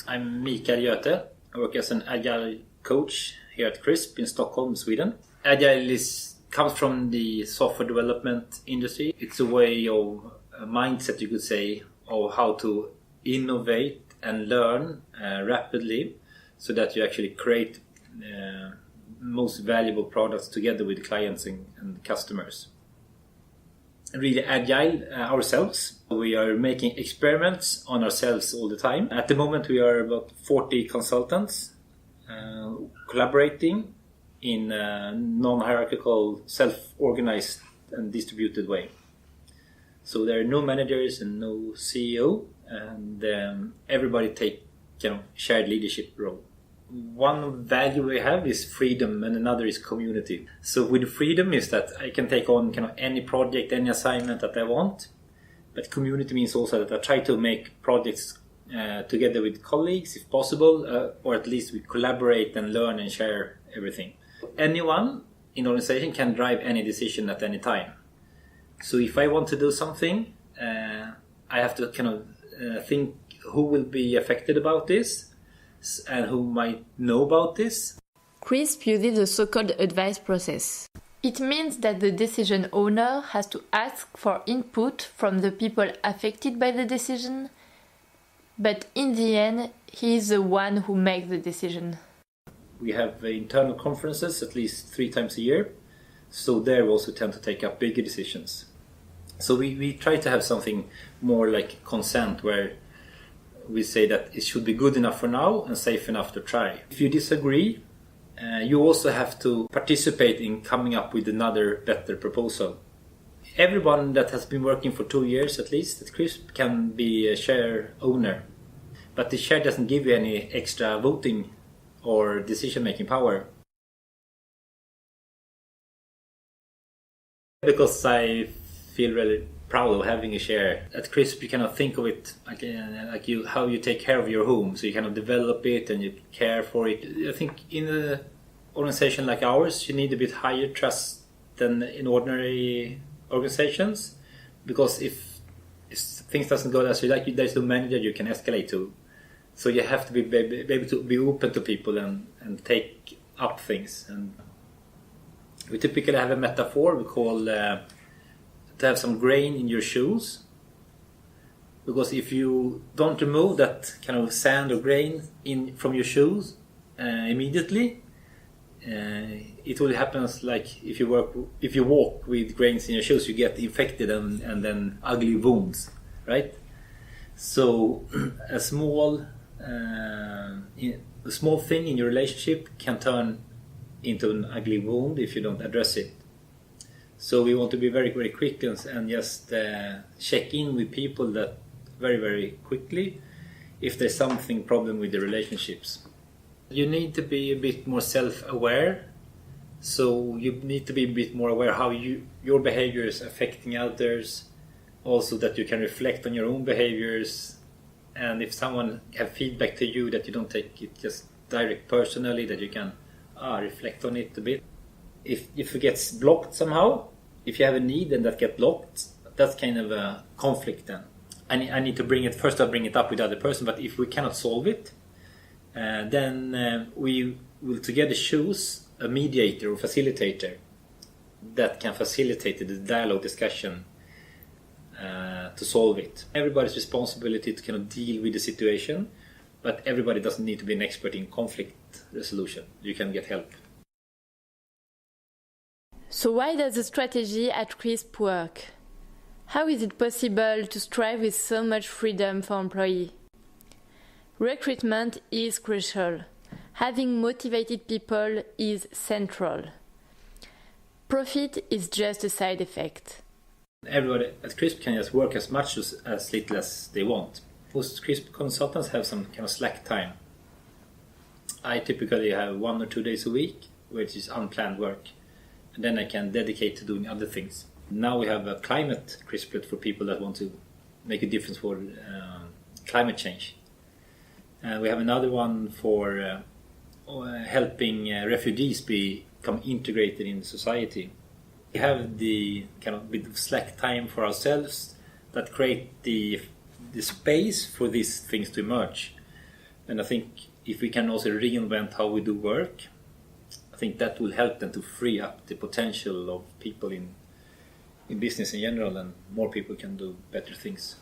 I'm Mikael Göte. I work as an Agile coach here at Crisp in Stockholm, Sweden. Agile comes from the software development industry. It's a way of a mindset, you could say, of how to innovate and learn rapidly so that you actually create most valuable products together with clients and customers. Really agile ourselves. We are making experiments on ourselves all the time. At the moment we are about 40 consultants collaborating in a non-hierarchical, self-organized and distributed way. So there are no managers and no CEO, and everybody take shared leadership role. One value we have is freedom, and another is community. So with freedom is that I can take on any project, any assignment that I want. But community means also that I try to make projects together with colleagues if possible, or at least we collaborate and learn and share everything. Anyone in the organization can drive any decision at any time. So if I want to do something, I have to think who will be affected about this and who might know about this. Crisp uses the so-called advice process. It means that the decision owner has to ask for input from the people affected by the decision, but in the end, he is the one who makes the decision. We have internal conferences at least 3 times a year, so there we also tend to take up bigger decisions. So we try to have something more like consent, where we say that it should be good enough for now and safe enough to try. If you disagree, you also have to participate in coming up with another better proposal. Everyone that has been working for 2 years at least at Crisp can be a share owner. But the share doesn't give you any extra voting or decision-making power. Because I feel really proud of having a share. At Crisp you cannot think of it how you take care of your home. So you develop it and you care for it. I think in an organization like ours you need a bit higher trust than in ordinary organizations, because if things doesn't go as you like, there's no manager you can escalate to. So you have to be able to be open to people and take up things. And we typically have a metaphor we call to have some grain in your shoes, because if you don't remove that sand or grain from your shoes immediately, it will happen like if you walk with grains in your shoes, you get infected and then ugly wounds, right? So a small thing in your relationship can turn into an ugly wound if you don't address it. So we want to be very, very quick and just check in with people that very, very quickly if there's something problem with the relationships. You need to be a bit more self-aware. So you need to be a bit more aware how your behavior is affecting others. Also that you can reflect on your own behaviors. And if someone have feedback to you, that you don't take it just direct personally, that you can reflect on it a bit. If it gets blocked somehow, if you have a need and that get blocked, that's kind of a conflict then. I need to bring it up with the other person, but if we cannot solve it, then we will together choose a mediator or facilitator that can facilitate the dialogue discussion to solve it. Everybody's responsibility to deal with the situation, but everybody doesn't need to be an expert in conflict resolution. You can get help. So why does the strategy at Crisp work? How is it possible to strive with so much freedom for employees? Recruitment is crucial. Having motivated people is central. Profit is just a side effect. Everybody at Crisp can just work as much as little as they want. Most Crisp consultants have some slack time. I typically have 1 or 2 days a week, which is unplanned work. And then I can dedicate to doing other things. Now we have a climate Crisplet for people that want to make a difference for climate change. And we have another one for helping refugees become integrated in society. We have the kind of bit of slack time for ourselves that create the space for these things to emerge. And I think if we can also reinvent how we do work, I think that will help them to free up the potential of people in business in general, and more people can do better things.